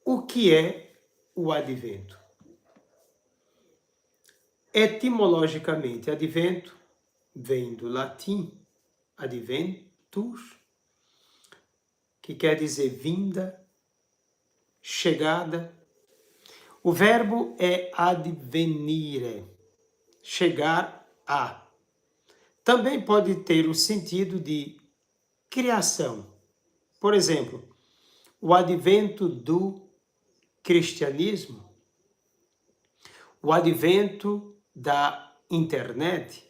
O que é o advento? Etimologicamente, advento vem do latim adventus, que quer dizer vinda, chegada. O verbo é advenire, chegar a. Também pode ter o sentido de criação. Por exemplo, o advento do cristianismo, o advento da internet,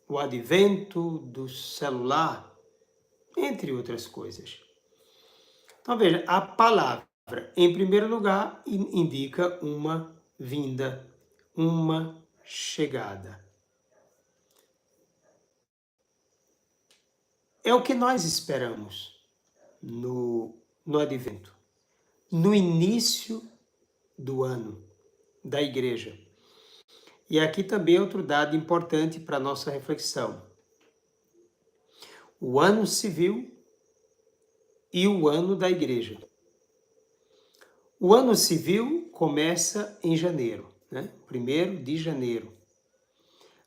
o advento do celular, entre outras coisas. Então veja, a palavra, em primeiro lugar, indica uma vinda, uma chegada. É o que nós esperamos no advento, no início do ano da igreja. E aqui também outro dado importante para a nossa reflexão. O ano civil e o ano da igreja. O ano civil começa em janeiro, né? 1º de janeiro.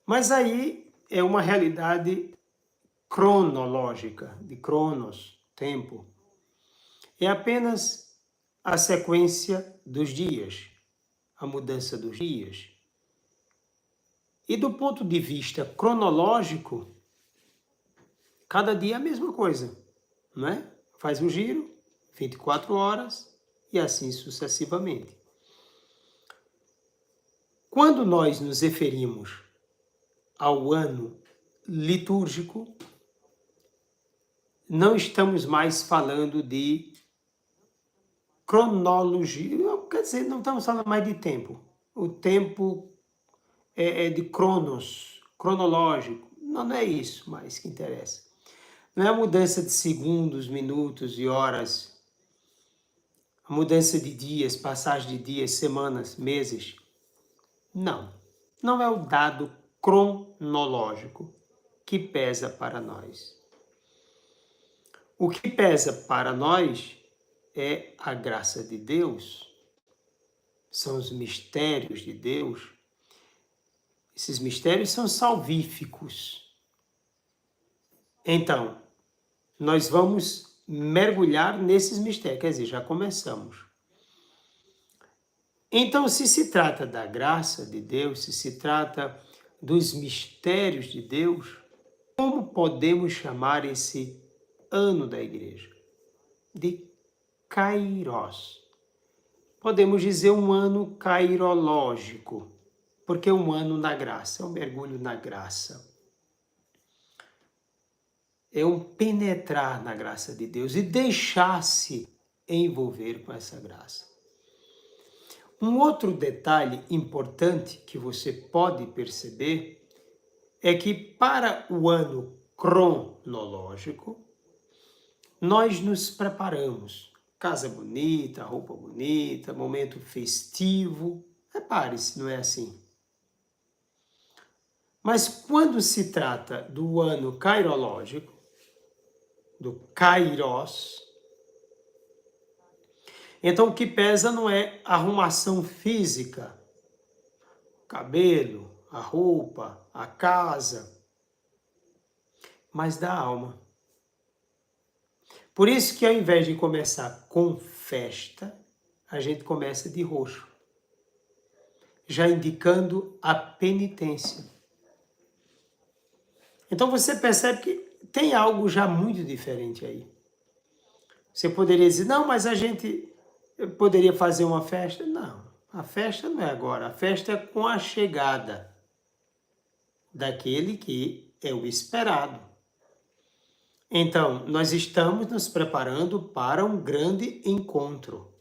Mas aí é uma realidade cronológica, de cronos, tempo. É apenas a sequência dos dias, a mudança dos dias. E do ponto de vista cronológico, cada dia é a mesma coisa, não é? Faz um giro, 24 horas e assim sucessivamente. Quando nós nos referimos ao ano litúrgico, não estamos mais falando de cronologia, quer dizer, não estamos falando mais de tempo. O tempo é de cronos, cronológico. Não é isso mais que interessa. Não é a mudança de segundos, minutos e horas, a mudança de dias, passagem de dias, semanas, meses. Não é o dado cronológico que pesa para nós. O que pesa para nós é a graça de Deus, são os mistérios de Deus. Esses mistérios são salvíficos. Então, nós vamos mergulhar nesses mistérios, quer dizer, já começamos. Então, se trata da graça de Deus, se trata dos mistérios de Deus, como podemos chamar esse ano da igreja? De Kairos. Podemos dizer um ano kairológico, porque é um ano na graça, é um mergulho na graça. É um penetrar na graça de Deus e deixar-se envolver com essa graça. Um outro detalhe importante que você pode perceber é que para o ano cronológico, nós nos preparamos. Casa bonita, roupa bonita, momento festivo. Repare-se, não é assim? Mas quando se trata do ano kairológico, do kairos, então o que pesa não é a arrumação física, o cabelo, a roupa, a casa, mas da alma. Por isso que ao invés de começar com festa, a gente começa de roxo, já indicando a penitência. Então você percebe que tem algo já muito diferente aí. Você poderia dizer, não, mas a gente poderia fazer uma festa. Não, a festa não é agora, a festa é com a chegada daquele que é o esperado. Então, nós estamos nos preparando para um grande encontro.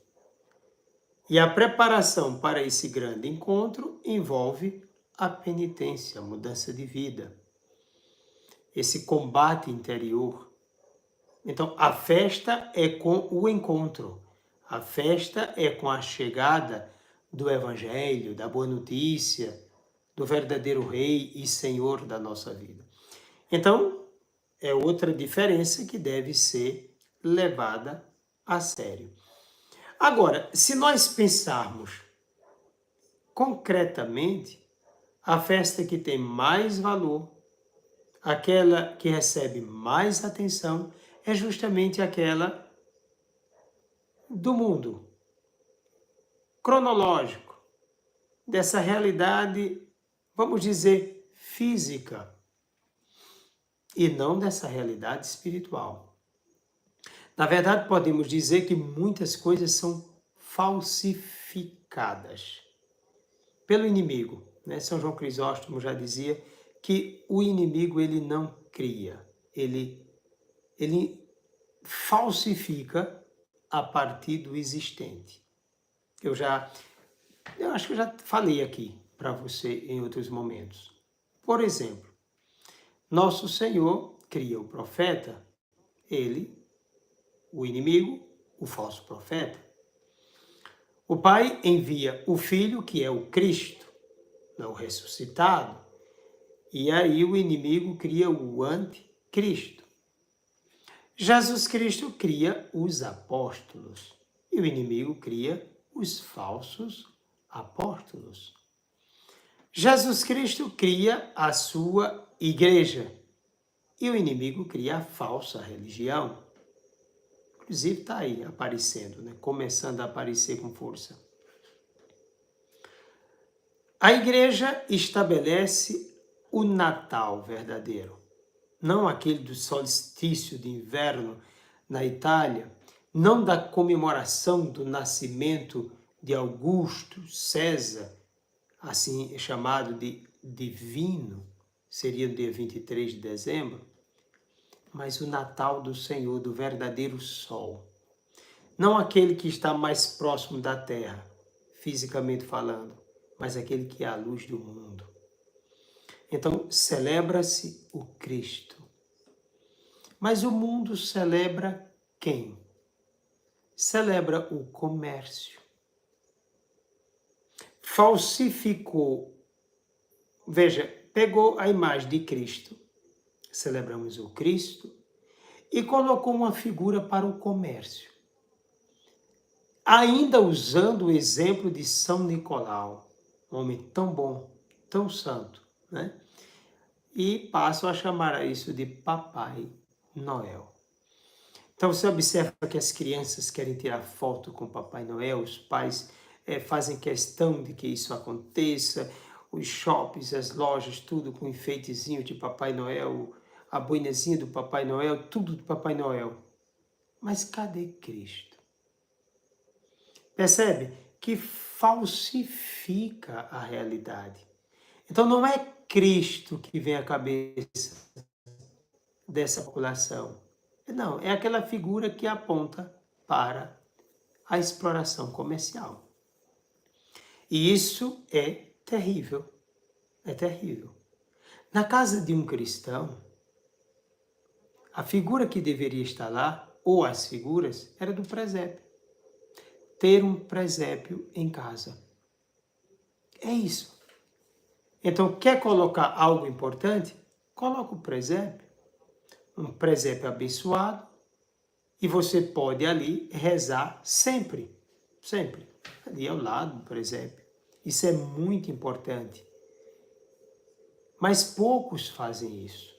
E a preparação para esse grande encontro envolve a penitência, a mudança de vida, esse combate interior. Então, a festa é com o encontro. A festa é com a chegada do Evangelho, da boa notícia, do verdadeiro Rei e Senhor da nossa vida. Então, é outra diferença que deve ser levada a sério. Agora, se nós pensarmos concretamente, a festa que tem mais valor, aquela que recebe mais atenção, é justamente aquela do mundo cronológico, dessa realidade, vamos dizer, física, e não dessa realidade espiritual. Na verdade, podemos dizer que muitas coisas são falsificadas pelo inimigo, né? São João Crisóstomo já dizia que o inimigo ele não cria, ele falsifica a partir do existente. Eu acho que eu já falei aqui para você em outros momentos. Por exemplo, nosso Senhor cria o profeta, o inimigo, o falso profeta. O Pai envia o Filho, que é o Cristo, o ressuscitado, e aí o inimigo cria o anticristo. Jesus Cristo cria os apóstolos e o inimigo cria os falsos apóstolos. Jesus Cristo cria a sua igreja e o inimigo cria a falsa religião. Inclusive está aí aparecendo, né? Começando a aparecer com força. A igreja estabelece o Natal verdadeiro, não aquele do solstício de inverno na Itália, não da comemoração do nascimento de Augusto César, assim chamado de divino, seria no dia 23 de dezembro, mas o Natal do Senhor, do verdadeiro sol. Não aquele que está mais próximo da terra, fisicamente falando, mas aquele que é a luz do mundo. Então, celebra-se o Cristo. Mas o mundo celebra quem? Celebra o comércio. Falsificou, veja, pegou a imagem de Cristo, celebramos o Cristo, e colocou uma figura para o comércio. Ainda usando o exemplo de São Nicolau, um homem tão bom, tão santo, né? E passam a chamar isso de Papai Noel. Então você observa que as crianças querem tirar foto com Papai Noel, os pais fazem questão de que isso aconteça, os shoppings, as lojas, tudo com enfeitezinho de Papai Noel, a boinazinha do Papai Noel, tudo do Papai Noel. Mas cadê Cristo? Percebe? Que falsifica a realidade. Então não é Cristo que vem à cabeça dessa população. Não, é aquela figura que aponta para a exploração comercial. E isso é terrível. É terrível. Na casa de um cristão, a figura que deveria estar lá, ou as figuras, era do presépio. Ter um presépio em casa. É isso. Então, quer colocar algo importante? Coloca o presépio. Um presépio abençoado. E você pode ali rezar sempre. Sempre. Ali ao lado do presépio. Isso é muito importante. Mas poucos fazem isso.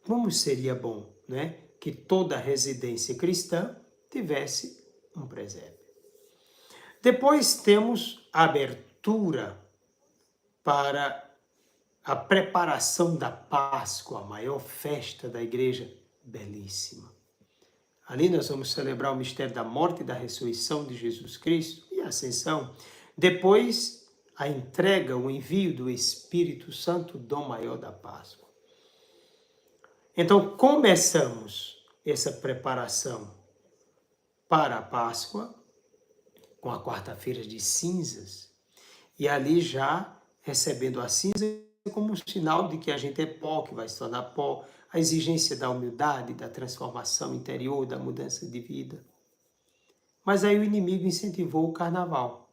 Como seria bom, né? Que toda residência cristã tivesse um presépio. Depois temos a abertura para a preparação da Páscoa, a maior festa da igreja, belíssima. Ali nós vamos celebrar o mistério da morte e da ressurreição de Jesus Cristo e a ascensão. Depois, a entrega, o envio do Espírito Santo, dom maior da Páscoa. Então, começamos essa preparação para a Páscoa, com a quarta-feira de cinzas, e ali já recebendo a cinza como um sinal de que a gente é pó, que vai se tornar pó, a exigência da humildade, da transformação interior, da mudança de vida. Mas aí o inimigo incentivou o carnaval.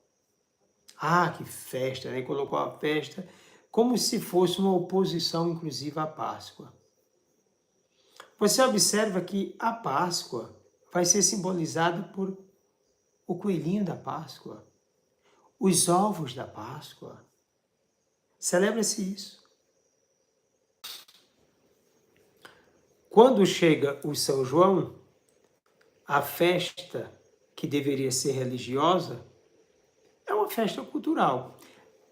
Ah, que festa, né? Colocou a festa como se fosse uma oposição, inclusive, à Páscoa. Você observa que a Páscoa vai ser simbolizado por o coelhinho da Páscoa, os ovos da Páscoa. Celebra-se isso. Quando chega o São João, a festa que deveria ser religiosa é uma festa cultural.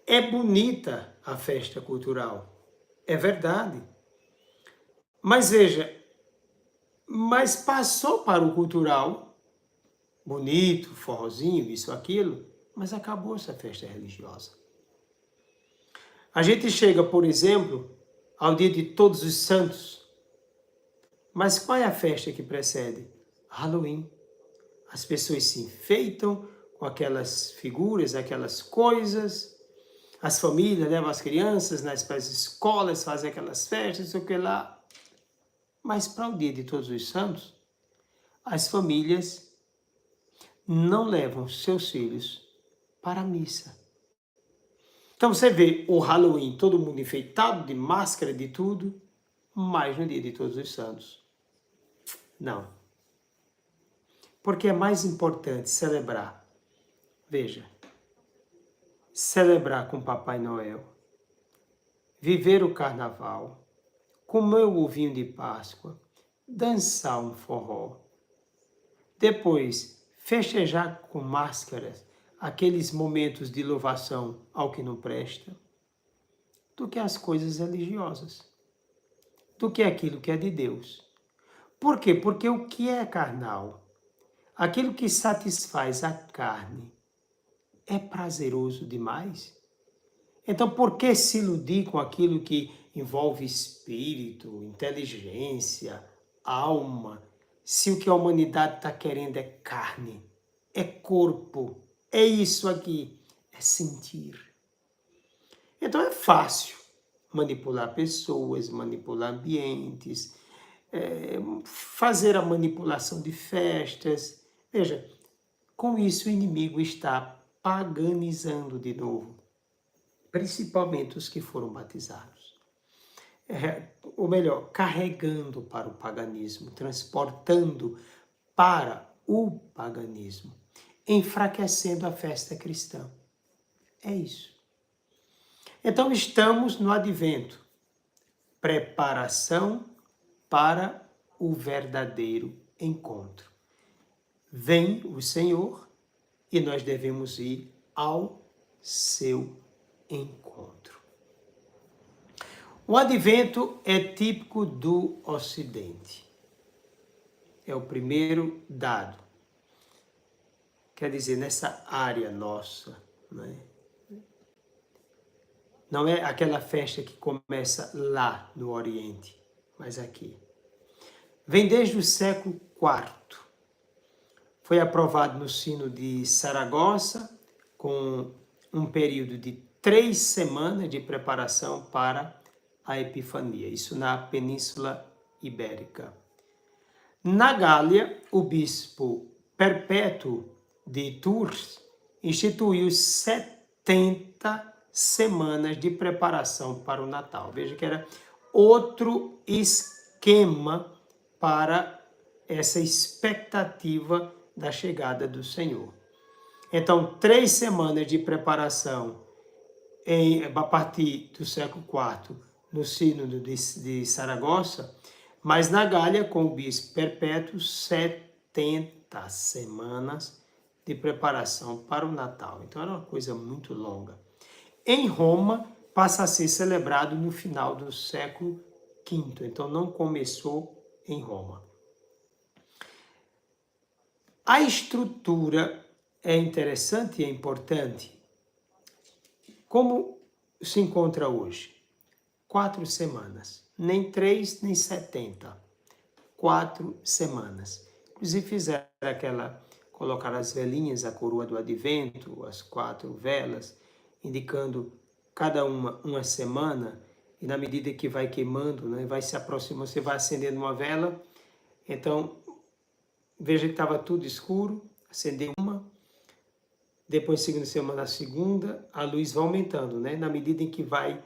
É bonita a festa cultural, é verdade. Mas veja, mas passou para o cultural, bonito, forrozinho, isso, aquilo, mas acabou essa festa religiosa. A gente chega, por exemplo, ao dia de Todos os Santos, mas qual é a festa que precede? Halloween. As pessoas se enfeitam com aquelas figuras, aquelas coisas, as famílias levam as crianças para as escolas, fazem aquelas festas, não sei o que lá. Mas para o dia de Todos os Santos, as famílias não levam seus filhos para a missa. Então você vê o Halloween, todo mundo enfeitado, de máscara, de tudo, mas no dia de Todos os Santos, não. Porque é mais importante celebrar, veja, celebrar com Papai Noel, viver o carnaval, comer o ovinho de Páscoa, dançar um forró, depois festejar com máscaras aqueles momentos de louvação ao que não presta, do que as coisas religiosas, do que aquilo que é de Deus. Por quê? Porque o que é carnal, aquilo que satisfaz a carne, é prazeroso demais? Então, por que se iludir com aquilo que envolve espírito, inteligência, alma, se o que a humanidade está querendo é carne, é corpo, é isso aqui, é sentir? Então é fácil manipular pessoas, manipular ambientes, fazer a manipulação de festas. Veja, com isso o inimigo está paganizando de novo, principalmente os que foram batizados. Ou melhor, carregando para o paganismo, transportando para o paganismo, enfraquecendo a festa cristã. É isso. Então estamos no advento, preparação para o verdadeiro encontro. Vem o Senhor e nós devemos ir ao seu encontro. O advento é típico do Ocidente. É o primeiro dado. Quer dizer, nessa área nossa, né? Não é aquela festa que começa lá no Oriente, mas aqui. Vem desde o século IV. Foi aprovado no Sino de Saragossa, com um período de 3 semanas de preparação para a Epifania, isso na Península Ibérica. Na Gália, o bispo Perpétuo de Tours instituiu 70 semanas de preparação para o Natal. Veja que era outro esquema para essa expectativa da chegada do Senhor. Então, 3 semanas de preparação a partir do século IV, no Sínodo de Saragossa, mas na Gália, com o bispo Perpétuo, 70 semanas de preparação para o Natal. Então, era uma coisa muito longa. Em Roma, passa a ser celebrado no final do século V, então não começou em Roma. A estrutura é interessante e é importante. Como se encontra hoje? 4 semanas, nem 3, nem 70. 4 semanas. Inclusive fizeram colocar as velinhas, a coroa do advento, as 4 velas, indicando cada uma semana, e na medida que vai queimando, né, vai se aproximando, você vai acendendo uma vela. Então, veja que estava tudo escuro, acendeu uma, depois segunda semana a segunda, a luz vai aumentando, né? Na medida em que vai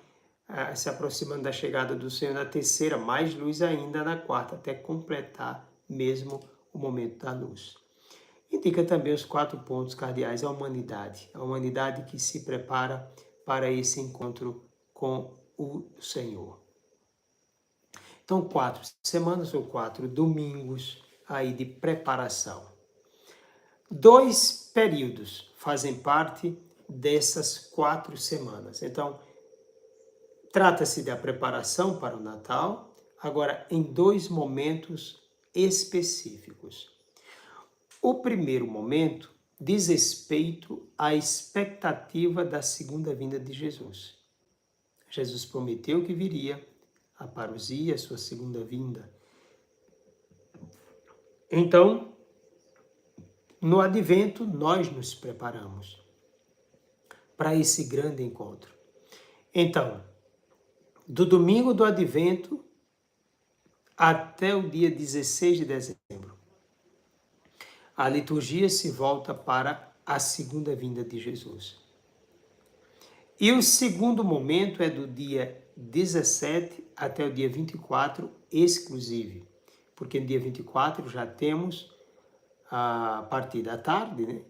se aproximando da chegada do Senhor, na terceira, mais luz ainda, na quarta, até completar mesmo o momento da luz. Indica também os 4 pontos cardeais, a humanidade que se prepara para esse encontro com o Senhor. Então, 4 semanas ou 4 domingos aí de preparação. 2 períodos fazem parte dessas 4 semanas. Então, trata-se da preparação para o Natal, agora em 2 momentos específicos. O primeiro momento diz respeito à expectativa da segunda vinda de Jesus. Jesus prometeu que viria, a parousia, a sua segunda vinda. Então, no advento, nós nos preparamos para esse grande encontro. Então, do domingo do advento até o dia 16 de dezembro, a liturgia se volta para a segunda vinda de Jesus. E o segundo momento é do dia 17 até o dia 24, exclusivo, porque no dia 24 já temos, a partir da tarde, né,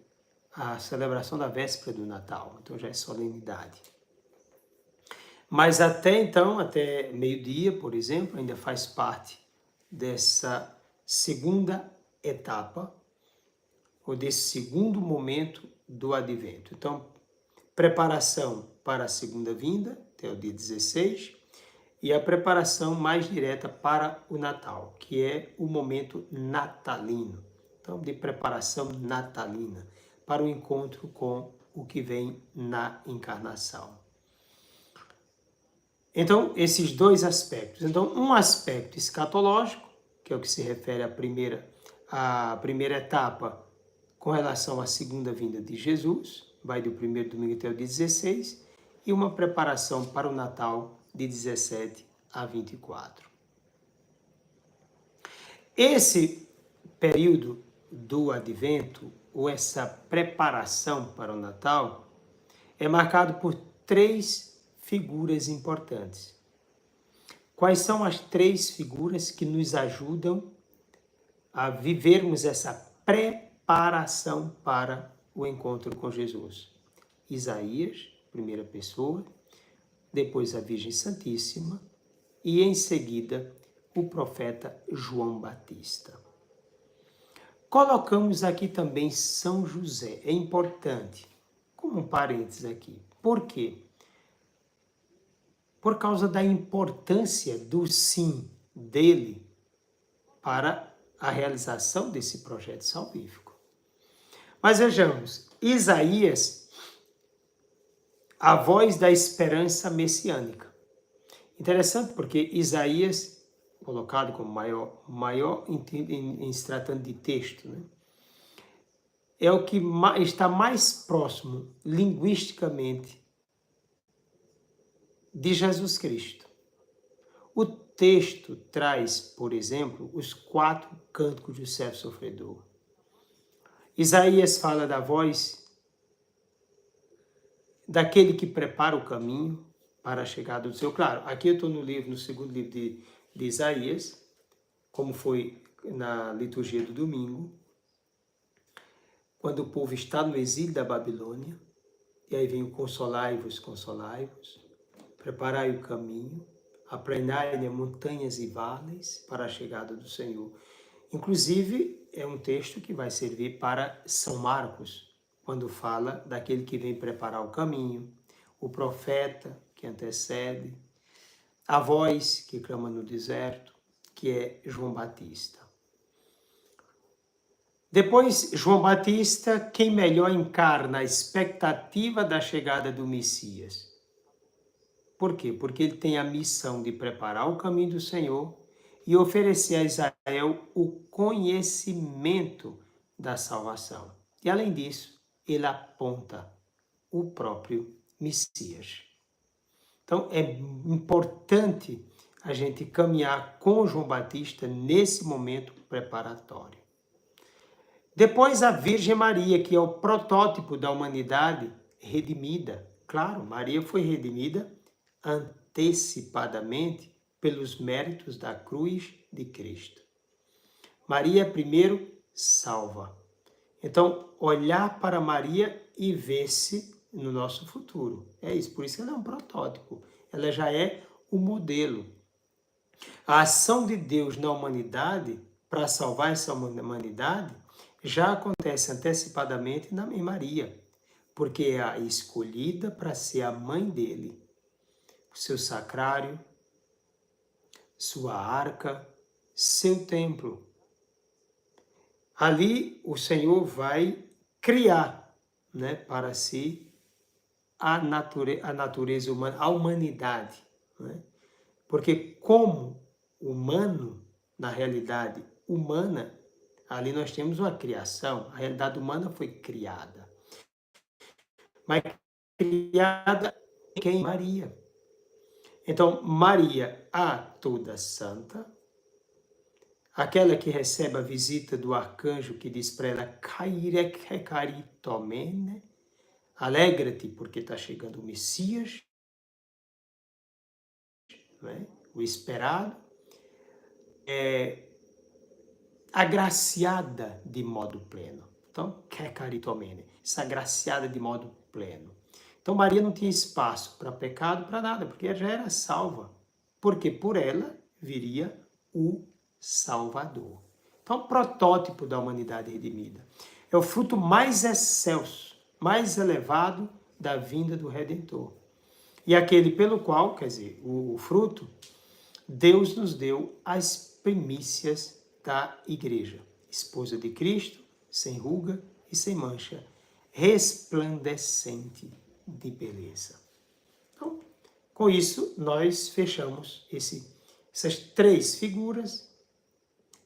a celebração da véspera do Natal, então já é solenidade. Mas até então, até meio-dia, por exemplo, ainda faz parte dessa segunda etapa, ou desse segundo momento do advento. Então, preparação para a segunda vinda, até o dia 16, e a preparação mais direta para o Natal, que é o momento natalino. Então, de preparação natalina, para o encontro com o que vem na encarnação. Então, esses 2 aspectos. Então, um aspecto escatológico, que é o que se refere à primeira etapa com relação à segunda vinda de Jesus, vai do primeiro domingo até o dia 16, e uma preparação para o Natal de 17 a 24. Esse período do advento, ou essa preparação para o Natal, é marcado por 3 figuras importantes. Quais são as 3 figuras que nos ajudam a vivermos essa preparação para o encontro com Jesus? Isaías, primeira pessoa, depois a Virgem Santíssima e em seguida o profeta João Batista. Colocamos aqui também São José, é importante, como um parênteses aqui. Por quê? Por causa da importância do sim dele para a realização desse projeto salvífico. Mas vejamos, Isaías, a voz da esperança messiânica. Interessante porque Isaías, colocado como maior em se tratando de texto, né? É o que está mais próximo linguisticamente de Jesus Cristo. O texto traz, por exemplo, os 4 cânticos do servo sofredor. Isaías fala da voz daquele que prepara o caminho para a chegada do Senhor. Claro, aqui eu estou no segundo livro de Isaías, como foi na liturgia do domingo, quando o povo está no exílio da Babilônia, e aí vem o consolai-vos, preparai o caminho, aprenai montanhas e vales para a chegada do Senhor. Inclusive, é um texto que vai servir para São Marcos, quando fala daquele que vem preparar o caminho, o profeta que antecede, a voz que clama no deserto, que é João Batista. Depois, João Batista, quem melhor encarna a expectativa da chegada do Messias? Por quê? Porque ele tem a missão de preparar o caminho do Senhor e oferecer a Israel o conhecimento da salvação. E além disso, ele aponta o próprio Messias. Então, é importante a gente caminhar com João Batista nesse momento preparatório. Depois, a Virgem Maria, que é o protótipo da humanidade redimida. Claro, Maria foi redimida antecipadamente pelos méritos da cruz de Cristo. Maria primeiro salva. Então, olhar para Maria e ver-se no nosso futuro. É isso, por isso que ela é um protótipo. Ela já é o modelo. A ação de Deus na humanidade, para salvar essa humanidade, já acontece antecipadamente em Maria, porque é a escolhida para ser a mãe dele. O seu sacrário, sua arca, seu templo. Ali o Senhor vai criar, né, para si a natureza humana, a humanidade. Né? Porque como humano, na realidade humana, ali nós temos uma criação, a realidade humana foi criada. Mas criada em quem? Maria. Então, Maria, a toda santa, aquela que recebe a visita do arcanjo que diz para ela, Kairek alegra-te porque está chegando o Messias, né? O esperado, agraciada de modo pleno. Então, Kekaritomene, essa agraciada de modo pleno. Então, Maria não tinha espaço para pecado, para nada, porque ela já era salva. Porque por ela viria o Salvador. Então, protótipo da humanidade redimida. É o fruto mais excelso, mais elevado da vinda do Redentor. E aquele pelo qual, quer dizer, o fruto, Deus nos deu as primícias da igreja. Esposa de Cristo, sem ruga e sem mancha, resplandecente de beleza. Então, com isso, nós fechamos essas três figuras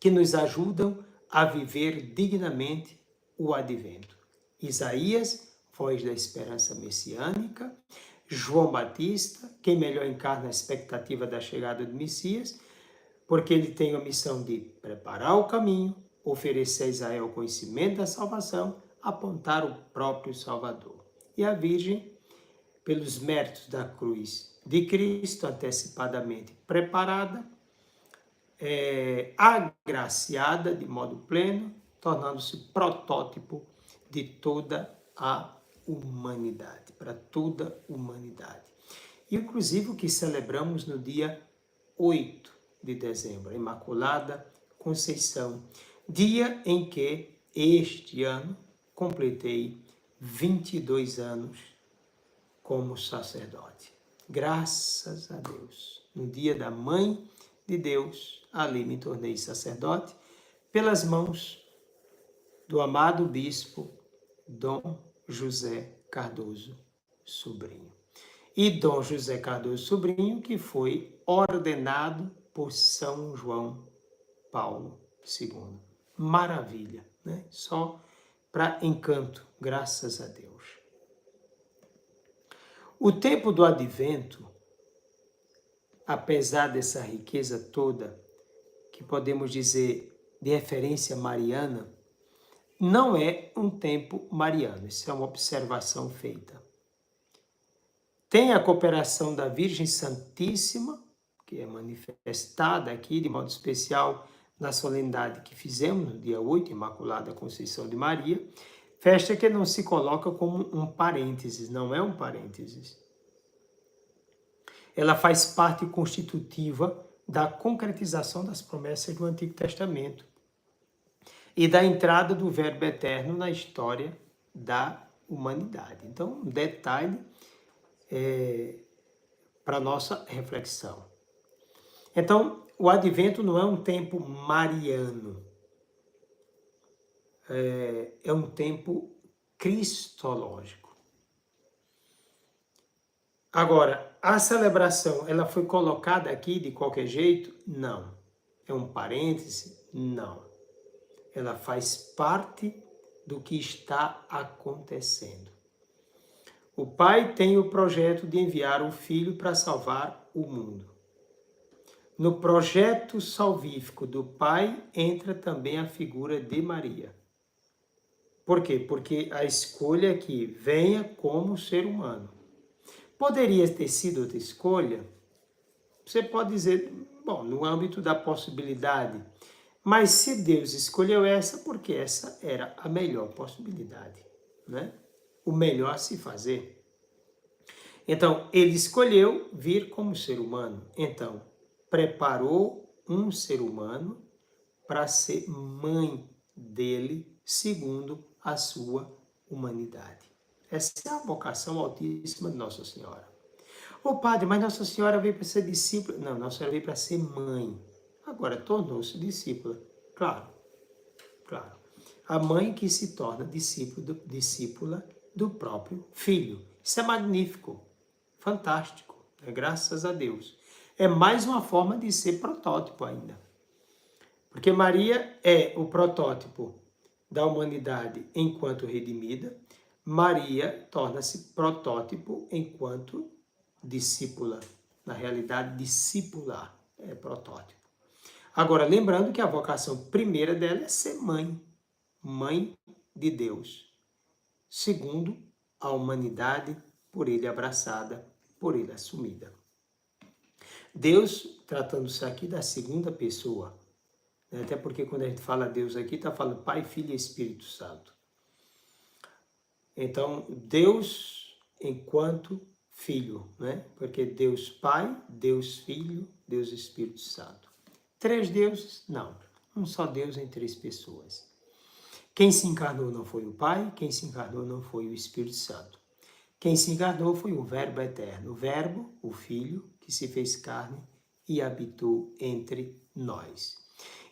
que nos ajudam a viver dignamente o advento. Isaías, voz da esperança messiânica. João Batista, quem melhor encarna a expectativa da chegada do Messias, porque ele tem a missão de preparar o caminho, oferecer a Israel o conhecimento da salvação, apontar o próprio Salvador. E a Virgem, pelos méritos da cruz de Cristo, antecipadamente preparada, agraciada de modo pleno, tornando-se protótipo de toda a humanidade, para toda a humanidade. E, inclusive, o que celebramos no dia 8 de dezembro, a Imaculada Conceição, dia em que, este ano, completei 22 anos como sacerdote. Graças a Deus. No dia da Mãe de Deus, ali me tornei sacerdote, pelas mãos do amado bispo Dom José Cardoso Sobrinho. E Dom José Cardoso Sobrinho, que foi ordenado por São João Paulo II. Maravilha, né? Só para encanto, graças a Deus. O tempo do advento, apesar dessa riqueza toda, que podemos dizer de referência mariana, não é um tempo mariano. Isso é uma observação feita. Tem a cooperação da Virgem Santíssima, que é manifestada aqui de modo especial na solenidade que fizemos no dia 8, Imaculada Conceição de Maria, festa que não se coloca como um parênteses, não é um parênteses. Ela faz parte constitutiva da concretização das promessas do Antigo Testamento e da entrada do Verbo Eterno na história da humanidade. Então, um detalhe para nossa reflexão. Então, o advento não é um tempo mariano, é um tempo cristológico. Agora, a celebração, ela foi colocada aqui de qualquer jeito? Não. É um parêntese? Não. Ela faz parte do que está acontecendo. O Pai tem o projeto de enviar o Filho para salvar o mundo. No projeto salvífico do Pai entra também a figura de Maria. Por quê? Porque a escolha é que venha como ser humano. Poderia ter sido outra escolha? Você pode dizer, bom, no âmbito da possibilidade, Mas se Deus escolheu essa, porque essa era a melhor possibilidade, né? O melhor a se fazer. Então, ele escolheu vir como ser humano. Então, preparou um ser humano para ser mãe dele, segundo a sua humanidade. Essa é a vocação altíssima de Nossa Senhora. Ô padre, mas Nossa Senhora veio para ser discípula. Não, Nossa Senhora veio para ser mãe. Agora tornou-se discípula. Claro, claro. A mãe que se torna discípula do próprio filho. Isso é magnífico, fantástico, né? Graças a Deus. É mais uma forma de ser protótipo ainda. Porque Maria é o protótipo da humanidade enquanto redimida. Maria torna-se protótipo enquanto discípula. Na realidade, discipular é protótipo. Agora, lembrando que a vocação primeira dela é ser mãe. Mãe de Deus. Segundo, a humanidade por ele abraçada, por ele assumida. Deus, tratando-se aqui da segunda pessoa, né? Até porque quando a gente fala Deus aqui, está falando Pai, Filho e Espírito Santo. Então, Deus enquanto Filho, né? Porque Deus Pai, Deus Filho, Deus Espírito Santo. Três deuses? Não. Um só Deus em três pessoas. Quem se encarnou não foi o Pai, quem se encarnou não foi o Espírito Santo. Quem se encarnou foi o Verbo eterno, o Verbo, o Filho, que se fez carne e habitou entre nós.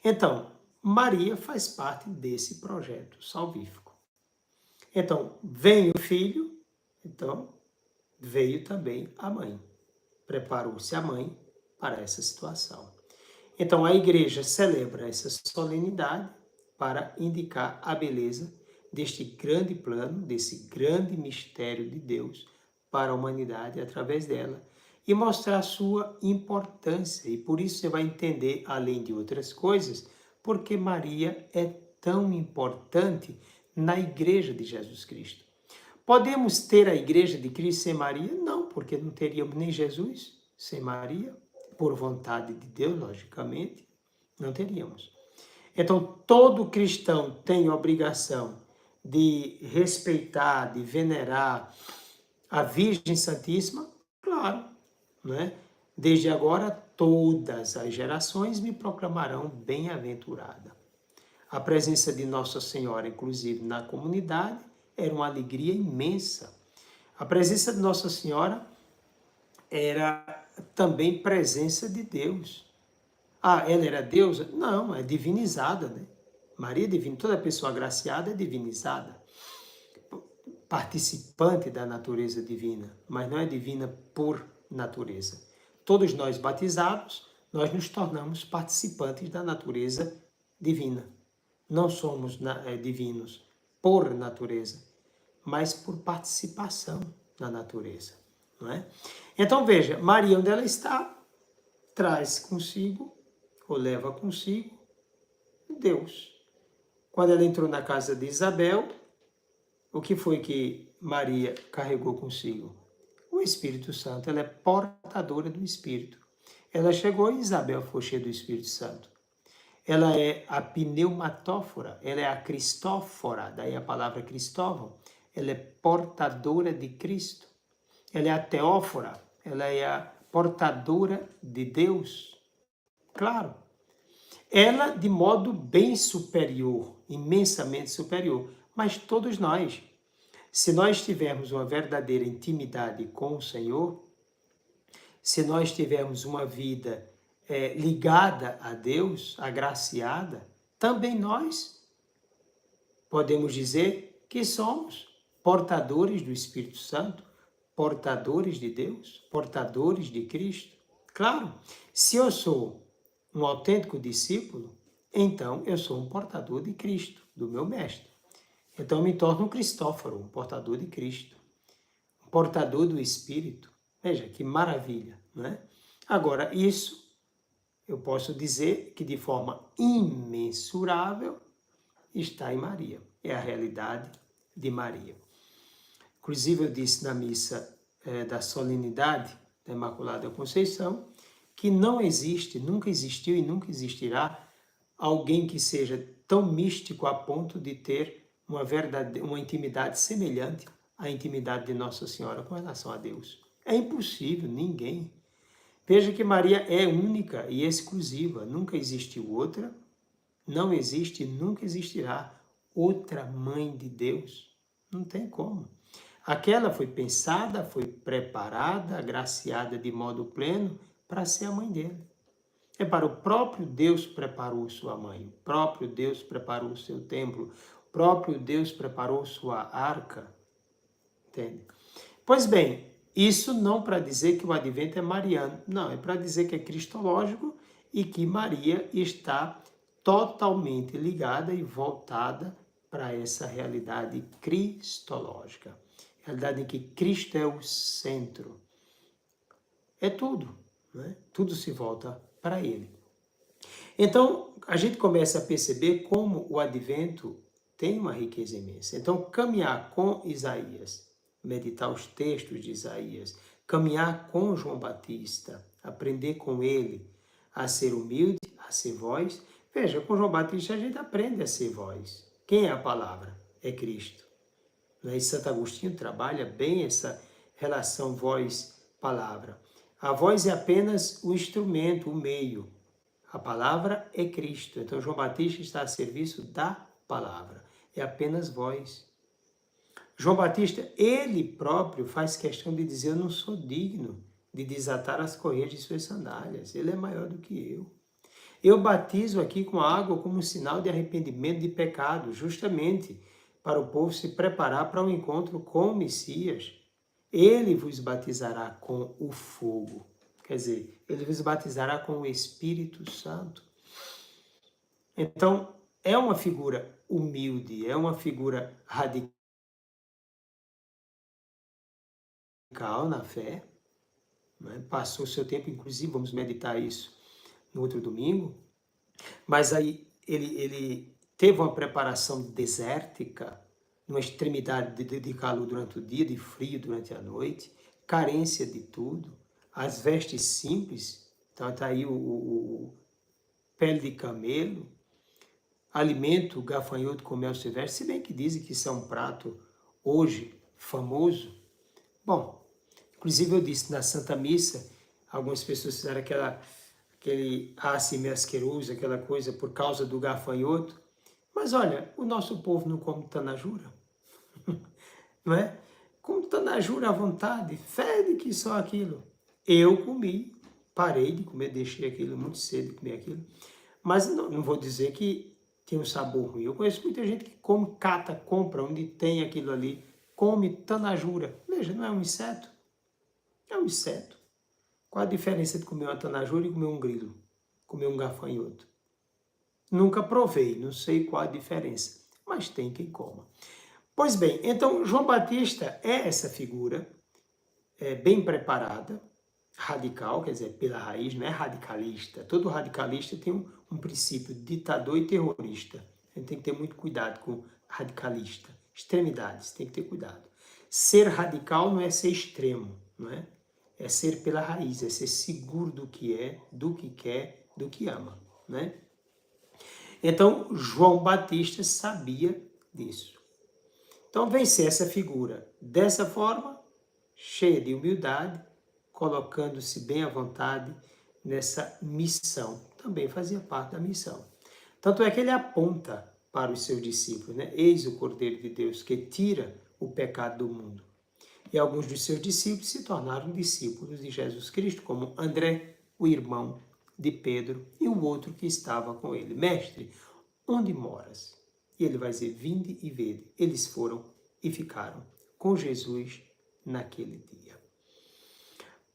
Então, Maria faz parte desse projeto salvífico. Então, vem o Filho, então veio também a mãe. Preparou-se a mãe para essa situação. Então, a igreja celebra essa solenidade para indicar a beleza deste grande plano, desse grande mistério de Deus para a humanidade através dela e mostrar a sua importância. E por isso você vai entender, além de outras coisas, porque Maria é tão importante na igreja de Jesus Cristo. Podemos ter a igreja de Cristo sem Maria? Não, porque não teríamos nem Jesus sem Maria, por vontade de Deus, logicamente, não teríamos. Então, todo cristão tem a obrigação de respeitar, de venerar a Virgem Santíssima? Claro, né? Desde agora, todas as gerações me proclamarão bem-aventurada. A presença de Nossa Senhora, inclusive na comunidade, era uma alegria imensa. A presença de Nossa Senhora era também presença de Deus. Ah, ela era deusa? Não, é divinizada, né? Maria é divina, toda pessoa agraciada é divinizada, participante da natureza divina, mas não é divina por natureza. Todos nós batizados, nós nos tornamos participantes da natureza divina. Não somos divinos por natureza, mas por participação na natureza, não é? Então veja, Maria, onde ela está, traz consigo, ou leva consigo, Deus. Quando ela entrou na casa de Isabel, o que foi que Maria carregou consigo? O Espírito Santo. Ela é portadora do Espírito. Ela chegou e Isabel foi cheia do Espírito Santo. Ela é a pneumatófora, ela é a Cristófora, daí a palavra Cristóvão. Ela é portadora de Cristo. Ela é a teófora, ela é a portadora de Deus. Claro. Ela de modo bem superior, imensamente superior, mas todos nós, se nós tivermos uma verdadeira intimidade com o Senhor, se nós tivermos uma vida ligada a Deus, agraciada, também nós podemos dizer que somos portadores do Espírito Santo, portadores de Deus, portadores de Cristo. Claro, se eu sou um autêntico discípulo, então eu sou um portador de Cristo, do meu mestre. Então eu me torno um Cristóforo, um portador de Cristo, um portador do Espírito. Veja que maravilha, não é? Agora, isso eu posso dizer que de forma imensurável está em Maria. É a realidade de Maria. Inclusive eu disse na missa da solenidade da Imaculada Conceição que não existe, nunca existiu e nunca existirá alguém que seja tão místico a ponto de ter uma intimidade semelhante à intimidade de Nossa Senhora com relação a Deus. É impossível, ninguém. Veja que Maria é única e exclusiva, nunca existiu outra, não existe e nunca existirá outra mãe de Deus. Não tem como. Aquela foi pensada, foi preparada, agraciada de modo pleno para ser a mãe dele. É para o próprio Deus preparou sua mãe, o próprio Deus preparou o seu templo, o próprio Deus preparou sua arca. Entende? Pois bem, isso não para dizer que o advento é mariano, não, é para dizer que é cristológico e que Maria está totalmente ligada e voltada para essa realidade cristológica. Realidade em que Cristo é o centro. É tudo, né? Tudo se volta para Ele. Então, a gente começa a perceber como o advento tem uma riqueza imensa. Então, caminhar com Isaías, meditar os textos de Isaías, caminhar com João Batista, aprender com ele a ser humilde, a ser voz. Veja, com João Batista a gente aprende a ser voz. Quem é a palavra? É Cristo. E Santo Agostinho trabalha bem essa relação voz-palavra. A voz é apenas o instrumento, o meio. A palavra é Cristo. Então, João Batista está a serviço da palavra. É apenas voz. João Batista, ele próprio, faz questão de dizer: eu não sou digno de desatar as correias de suas sandálias. Ele é maior do que eu. Eu batizo aqui com água como um sinal de arrependimento de pecado, justamente para o povo se preparar para o encontro com o Messias. Ele vos batizará com o fogo. Quer dizer, ele vos batizará com o Espírito Santo. Então, é uma figura humilde, é uma figura radical na fé. Né? Passou seu tempo, inclusive, vamos meditar isso no outro domingo. Mas aí ele teve uma preparação desértica, numa extremidade de calor durante o dia, de frio durante a noite, carência de tudo, as vestes simples, então está aí o pele de camelo, alimento gafanhoto com mel silvestre, se bem que dizem que isso é um prato hoje famoso. Bom, inclusive eu disse na Santa Missa, algumas pessoas fizeram aquele acime asqueroso, aquela coisa por causa do gafanhoto, mas olha, o nosso povo não come tanajura, não é? Como tanajura à vontade, fede que só aquilo. Eu comi, parei de comer, deixei aquilo muito cedo de comer aquilo, mas não vou dizer que tem um sabor ruim. Eu conheço muita gente que come, cata, compra, onde tem aquilo ali, come tanajura. Veja, não é um inseto? É um inseto. Qual a diferença de comer uma tanajura e comer um grilo? Comer um gafanhoto? Nunca provei, não sei qual a diferença, mas tem quem coma. Pois bem, então João Batista é essa figura bem preparada, radical, quer dizer, pela raiz, não é radicalista. Todo radicalista tem um princípio ditador e terrorista. A gente tem que ter muito cuidado com radicalista. Extremidades, tem que ter cuidado. Ser radical não é ser extremo, não é? É ser pela raiz, é ser seguro do que é, do que quer, do que ama, né? Então, João Batista sabia disso. Então, vencer essa figura dessa forma, cheia de humildade, colocando-se bem à vontade nessa missão. Também fazia parte da missão. Tanto é que ele aponta para os seus discípulos, né? Eis o Cordeiro de Deus que tira o pecado do mundo. E alguns dos seus discípulos se tornaram discípulos de Jesus Cristo, como André, o irmão de Pedro, e o outro que estava com ele. Mestre, onde moras? E ele vai dizer, vinde e vede. Eles foram e ficaram com Jesus naquele dia.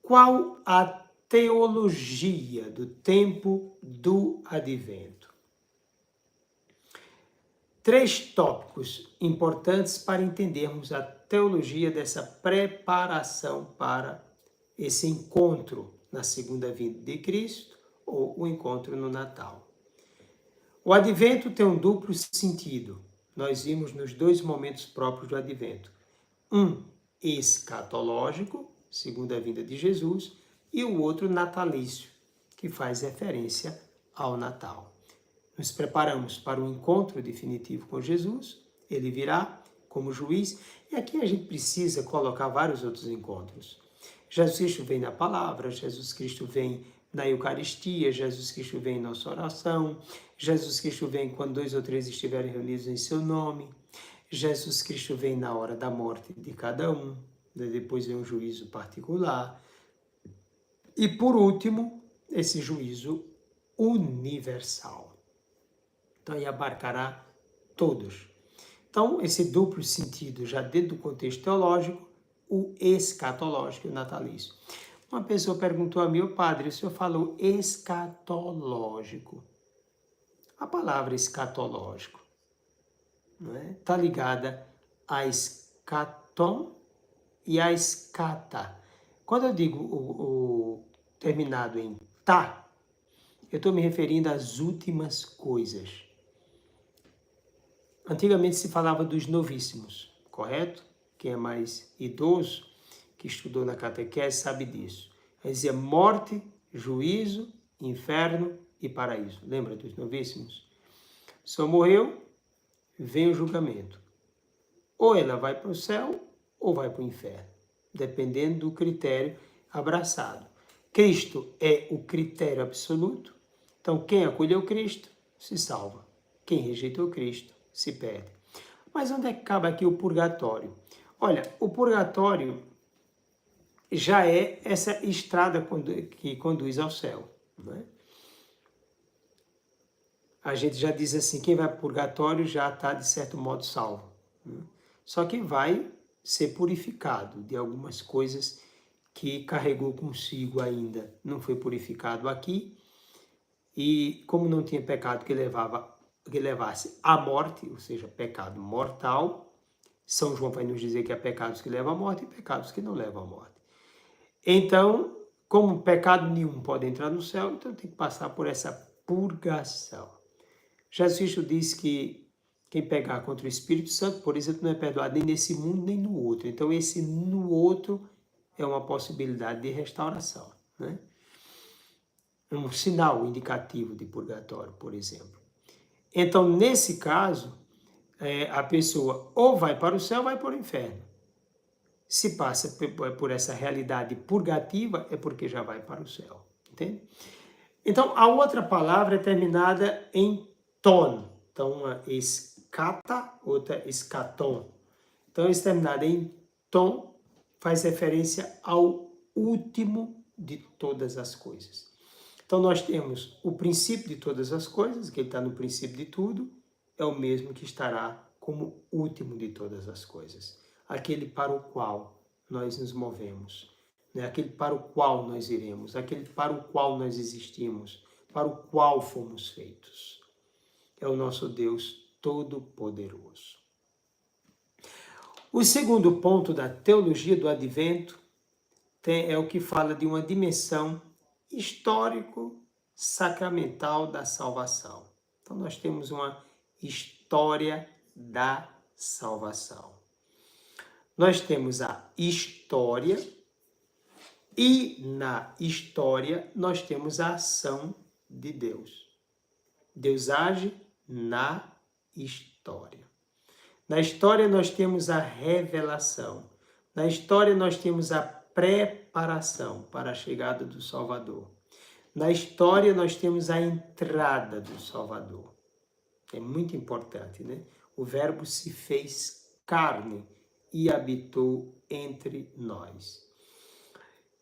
Qual a teologia do tempo do advento? 3 tópicos importantes para entendermos a teologia dessa preparação para esse encontro na segunda vinda de Cristo ou o encontro no Natal. O advento tem um duplo sentido. Nós vimos nos 2 momentos próprios do advento. Um escatológico, segunda vinda de Jesus, e o outro natalício, que faz referência ao Natal. nos preparamos para o encontro definitivo com Jesus, ele virá como juiz, e aqui a gente precisa colocar vários outros encontros. Jesus Cristo vem na palavra, Jesus Cristo vem na Eucaristia, Jesus Cristo vem em nossa oração, Jesus Cristo vem quando 2 ou 3 estiverem reunidos em seu nome, Jesus Cristo vem na hora da morte de cada um, depois vem um juízo particular, e por último, esse juízo universal. Então, aí abarcará todos. Então, esse duplo sentido, já dentro do contexto teológico, o escatológico e o natalício. Uma pessoa perguntou a mim, padre, o senhor falou escatológico. A palavra escatológico está ligada a escaton e a escata. Quando eu digo o terminado em tá, eu estou me referindo às últimas coisas. Antigamente se falava dos novíssimos, correto? Quem é mais idoso, que estudou na catequese, sabe disso. Aí dizia morte, juízo, inferno e paraíso. Lembra dos novíssimos? Só morreu, vem o julgamento. Ou ela vai para o céu ou vai para o inferno, dependendo do critério abraçado. Cristo é o critério absoluto, então quem acolheu Cristo se salva, quem rejeitou Cristo se perde. Mas onde é que cabe aqui o purgatório? Olha, o purgatório já é essa estrada que conduz ao céu, não é? A gente já diz assim, quem vai para o purgatório já está, de certo modo, salvo. Né? Só que vai ser purificado de algumas coisas que carregou consigo ainda. Não foi purificado aqui, e como não tinha pecado que levasse à morte, ou seja, pecado mortal, São João vai nos dizer que há pecados que levam à morte e pecados que não levam à morte. Então, como pecado nenhum pode entrar no céu, então tem que passar por essa purgação. Jesus Cristo diz que quem pegar contra o Espírito Santo, por exemplo, não é perdoado nem nesse mundo nem no outro. Então, esse no outro é uma possibilidade de restauração, né? Um sinal indicativo de purgatório, por exemplo. Então, nesse caso, a pessoa ou vai para o céu ou vai para o inferno. Se passa por essa realidade purgativa, é porque já vai para o céu, entende? Então, a outra palavra é terminada em ton. Então, uma escata, outra escaton. Então, esse terminado em ton faz referência ao último de todas as coisas. Então, nós temos o princípio de todas as coisas, que ele está no princípio de tudo, é o mesmo que estará como último de todas as coisas. Aquele para o qual nós nos movemos, né? Aquele para o qual nós iremos, aquele para o qual nós existimos, para o qual fomos feitos. É o nosso Deus Todo-Poderoso. O segundo ponto da teologia do Advento é o que fala de uma dimensão histórico-sacramental da salvação. Então, nós temos uma história da salvação. Nós temos a história e na história nós temos a ação de Deus. Deus age na história. Na história nós temos a revelação. Na história nós temos a preparação para a chegada do Salvador. Na história nós temos a entrada do Salvador. É muito importante, né? O Verbo se fez carne e habitou entre nós.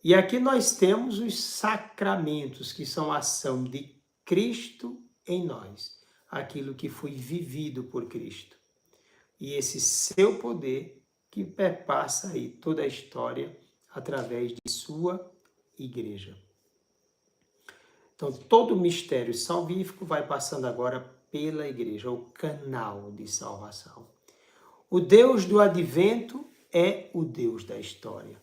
E aqui nós temos os sacramentos, que são a ação de Cristo em nós, aquilo que foi vivido por Cristo. E esse seu poder que perpassa aí toda a história através de sua igreja. Então, todo o mistério salvífico vai passando agora pela igreja, o canal de salvação. O Deus do Advento é o Deus da história.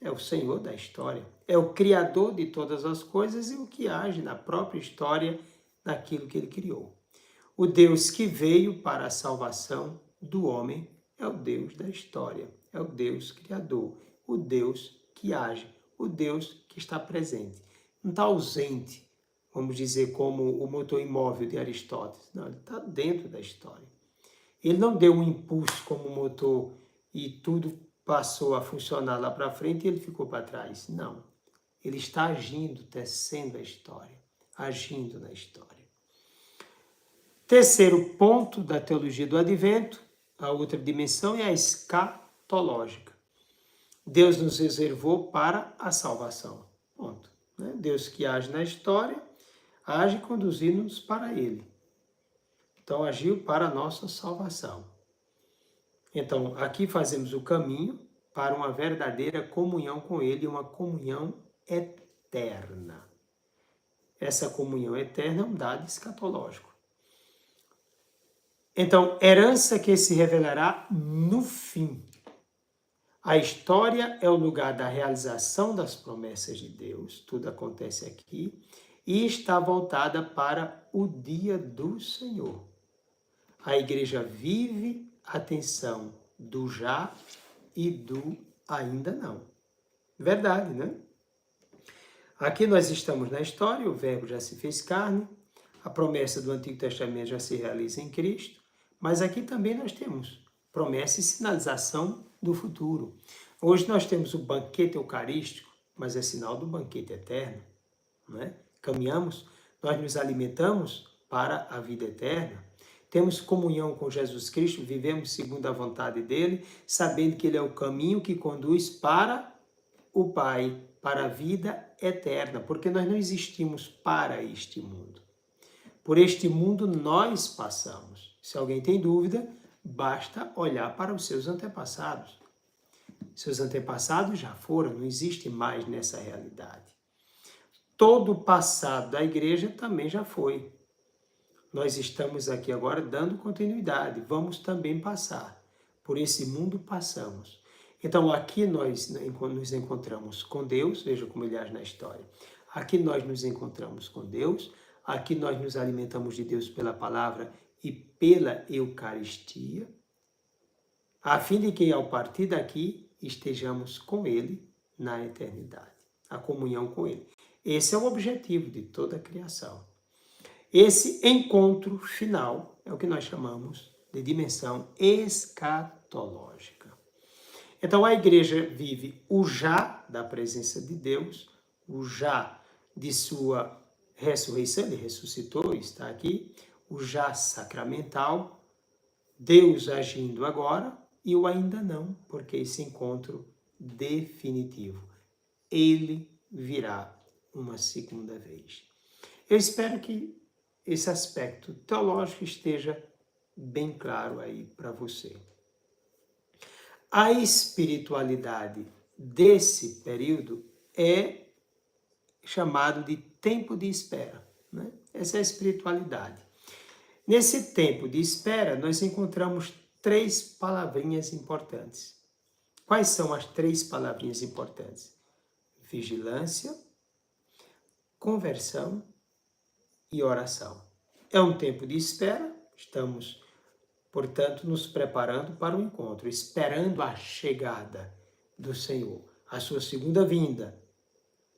É o Senhor da história. É o Criador de todas as coisas e o que age na própria história naquilo que Ele criou. O Deus que veio para a salvação do homem é o Deus da história. É o Deus Criador. O Deus que age. O Deus que está presente. Não está ausente. vamos dizer, como o motor imóvel de Aristóteles. Não, ele está dentro da história. Ele não deu um impulso como motor e tudo passou a funcionar lá para frente e ele ficou para trás. Não. Ele está agindo, tecendo a história, agindo na história. Terceiro ponto da teologia do advento, a outra dimensão é a escatológica. Deus nos reservou para a salvação. Ponto. Deus que age na história, age conduzindo-nos para Ele. Então, agiu para a nossa salvação. Então, aqui fazemos o caminho para uma verdadeira comunhão com Ele, uma comunhão eterna. Essa comunhão eterna é um dado escatológico. Então, herança que se revelará no fim. A história é o lugar da realização das promessas de Deus, tudo acontece aqui, e está voltada para o dia do Senhor. A igreja vive a tensão do já e do ainda não. Verdade, né? Aqui nós estamos na história, o verbo já se fez carne, a promessa do Antigo Testamento já se realiza em Cristo, mas aqui também nós temos promessa e sinalização do futuro. Hoje nós temos o banquete eucarístico, mas é sinal do banquete eterno, não é? Caminhamos, nós nos alimentamos para a vida eterna, temos comunhão com Jesus Cristo, vivemos segundo a vontade dele, sabendo que ele é o caminho que conduz para o Pai, para a vida eterna, porque nós não existimos para este mundo. Por este mundo nós passamos. Se alguém tem dúvida, basta olhar para os seus antepassados. Seus antepassados já foram, não existe mais nessa realidade. Todo o passado da igreja também já foi. Nós estamos aqui agora dando continuidade, vamos também passar. Por esse mundo passamos. Então aqui nós nos encontramos com Deus, veja como ele age na história. Aqui nós nos encontramos com Deus, aqui nós nos alimentamos de Deus pela palavra e pela Eucaristia, a fim de que ao partir daqui estejamos com Ele na eternidade, a comunhão com Ele. Esse é o objetivo de toda a criação. Esse encontro final é o que nós chamamos de dimensão escatológica. Então a igreja vive o já da presença de Deus, o já de sua ressurreição, ele ressuscitou, está aqui, o já sacramental, Deus agindo agora, e o ainda não, porque esse encontro definitivo. Ele virá uma segunda vez. Eu espero que esse aspecto teológico esteja bem claro aí para você. A espiritualidade desse período é chamado de tempo de espera, né? Essa é a espiritualidade. Nesse tempo de espera, nós encontramos 3 palavrinhas importantes. Quais são as 3 palavrinhas importantes? Vigilância, conversão e oração. É um tempo de espera, estamos, portanto, nos preparando para o encontro, esperando a chegada do Senhor, a sua segunda vinda.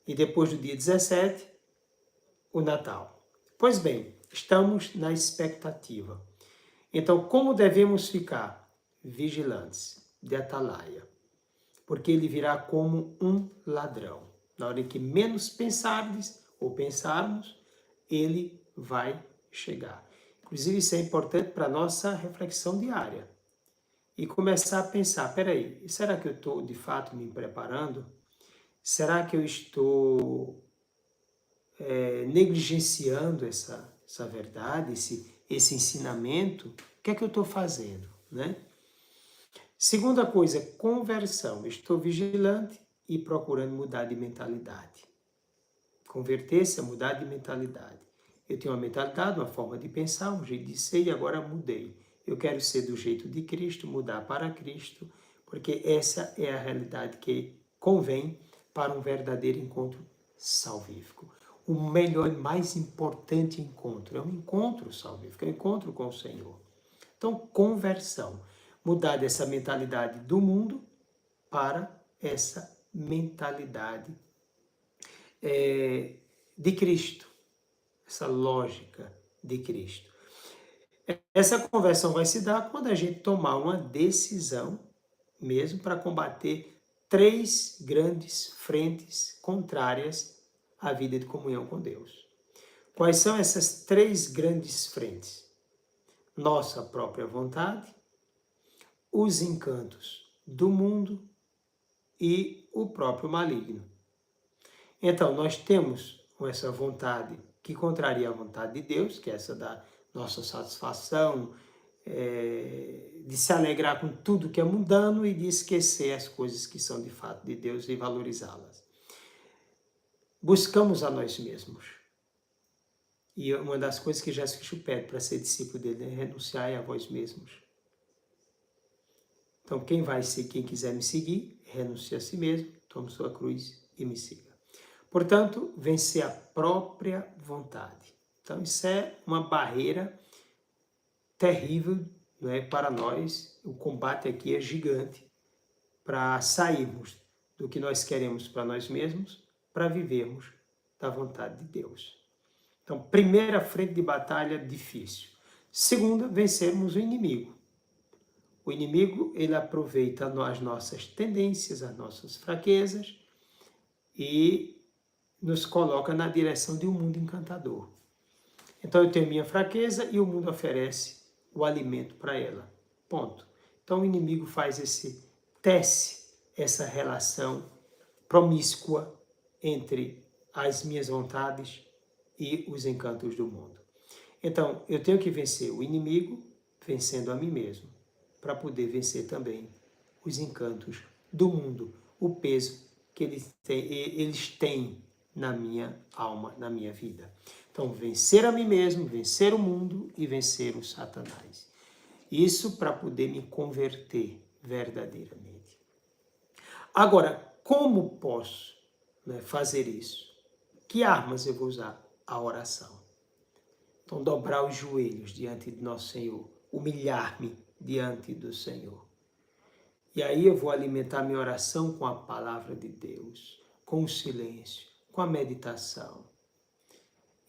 E depois do dia 17, o Natal. Pois bem, estamos na expectativa. Então, como devemos ficar? Vigilantes, de atalaia. Porque ele virá como um ladrão. Na hora em que menos pensardes ou pensarmos, ele vai chegar. Inclusive, isso é importante para a nossa reflexão diária. E começar a pensar, peraí, será que eu estou de fato me preparando? Será que eu estou negligenciando essa verdade, esse ensinamento? O que é que eu estou fazendo, né? Segunda coisa, conversão. Estou vigilante e procurando mudar de mentalidade. Converter-se a mudar de mentalidade. Eu tinha uma mentalidade, uma forma de pensar, um jeito de ser e agora mudei. Eu quero ser do jeito de Cristo, mudar para Cristo, porque essa é a realidade que convém para um verdadeiro encontro salvífico. O melhor e mais importante encontro é um encontro salvífico, é um encontro com o Senhor. Então, conversão. Mudar dessa mentalidade do mundo para essa mentalidade de Cristo. essa lógica de Cristo. Essa conversão vai se dar quando a gente tomar uma decisão mesmo para combater 3 grandes frentes contrárias à vida de comunhão com Deus. Quais são essas 3 grandes frentes? Nossa própria vontade, os encantos do mundo e o próprio maligno. Então, nós temos essa vontade que contraria a vontade de Deus, que é essa da nossa satisfação, de se alegrar com tudo que é mundano e de esquecer as coisas que são de fato de Deus e valorizá-las. Buscamos a nós mesmos. E uma das coisas que Jesus Cristo pede para ser discípulo dele é renunciar a vós mesmos. Então, quem quiser me seguir, renuncie a si mesmo, tome sua cruz e me siga. Portanto, vencer a própria vontade. Então, isso é uma barreira terrível, não é, para nós. O combate aqui é gigante para sairmos do que nós queremos para nós mesmos, para vivermos da vontade de Deus. Então, primeira frente de batalha difícil. Segunda, vencermos o inimigo. O inimigo, ele aproveita as nossas tendências, as nossas fraquezas e nos coloca na direção de um mundo encantador. Então, eu tenho minha fraqueza e o mundo oferece o alimento para ela. Ponto. Então, o inimigo tece essa relação promíscua entre as minhas vontades e os encantos do mundo. Então, eu tenho que vencer o inimigo, vencendo a mim mesmo, para poder vencer também os encantos do mundo, o peso que eles têm na minha alma, na minha vida. Então, vencer a mim mesmo, vencer o mundo e vencer o Satanás. Isso para poder me converter verdadeiramente. Agora, como posso, né, fazer isso? Que armas eu vou usar? A oração. Então, dobrar os joelhos diante de nosso Senhor, humilhar-me diante do Senhor. E aí eu vou alimentar minha oração com a palavra de Deus, com o silêncio, com a meditação.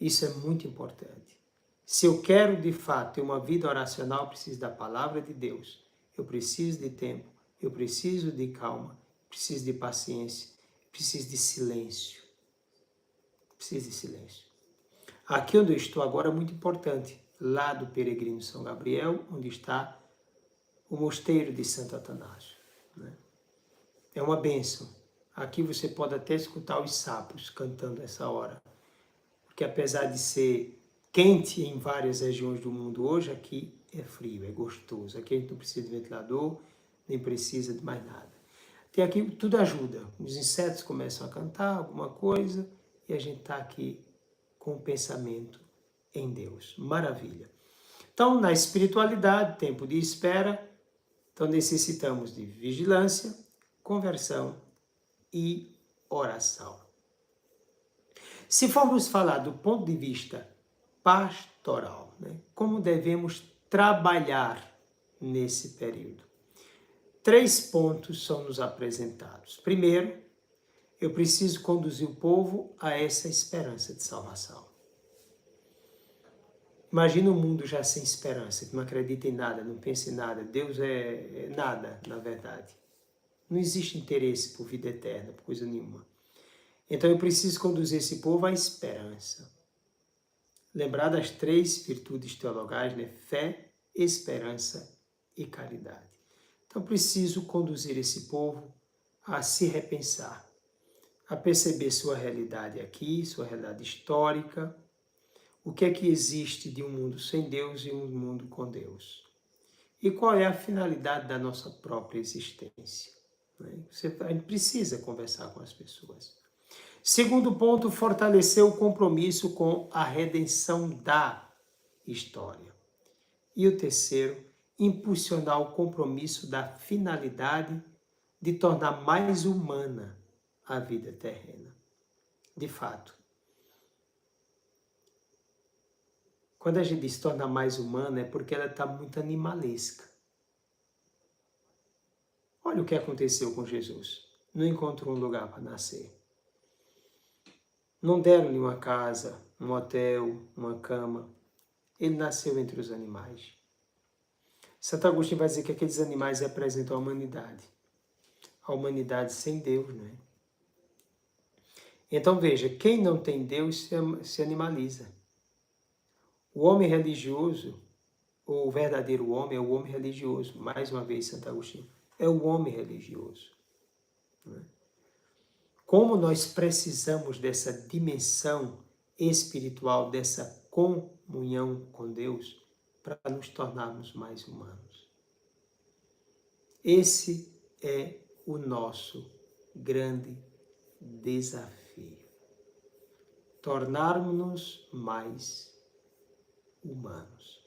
Isso é muito importante. Se eu quero, de fato, ter uma vida oracional, eu preciso da palavra de Deus. Eu preciso de tempo, eu preciso de calma, preciso de paciência, preciso de silêncio. Preciso de silêncio. Aqui onde eu estou agora é muito importante, lá do Peregrino São Gabriel, onde está o mosteiro de Santo Atanásio. Né? É uma bênção. Aqui você pode até escutar os sapos cantando essa hora. Porque apesar de ser quente em várias regiões do mundo hoje, aqui é frio, é gostoso. Aqui a gente não precisa de ventilador, nem precisa de mais nada. E aqui tudo ajuda. Os insetos começam a cantar alguma coisa e a gente está aqui com o pensamento em Deus. Maravilha. Então, na espiritualidade, tempo de espera, então necessitamos de vigilância, conversão e oração. Se formos falar do ponto de vista pastoral, né, como devemos trabalhar nesse período? 3 pontos são nos apresentados. Primeiro, eu preciso conduzir o povo a essa esperança de salvação. Imagina um mundo já sem esperança, que não acredita em nada, não pensa em nada. Deus é nada, na verdade. Não existe interesse por vida eterna, por coisa nenhuma. Então eu preciso conduzir esse povo à esperança. Lembrar das 3 virtudes teologais, né? Fé, esperança e caridade. Então preciso conduzir esse povo a se repensar, a perceber sua realidade aqui, sua realidade histórica, o que é que existe de um mundo sem Deus e um mundo com Deus. E qual é a finalidade da nossa própria existência. A gente precisa conversar com as pessoas. Segundo ponto, fortalecer o compromisso com a redenção da história. E o terceiro, impulsionar o compromisso da finalidade de tornar mais humana a vida terrena. De fato, quando a gente diz tornar mais humana é porque ela está muito animalesca. Olha o que aconteceu com Jesus. Não encontrou um lugar para nascer. Não deram-lhe uma casa um hotel, uma cama. Ele nasceu entre os animais. Santo Agostinho vai dizer que aqueles animais representam a humanidade. A humanidade sem Deus, não é? Então veja, quem não tem Deus se animaliza. O homem religioso, ou o verdadeiro homem, é o homem religioso. Mais uma vez, Santo Agostinho, é o homem religioso. Não é? Como nós precisamos dessa dimensão espiritual, dessa comunhão com Deus, para nos tornarmos mais humanos. Esse é o nosso grande desafio. Tornarmos-nos mais humanos.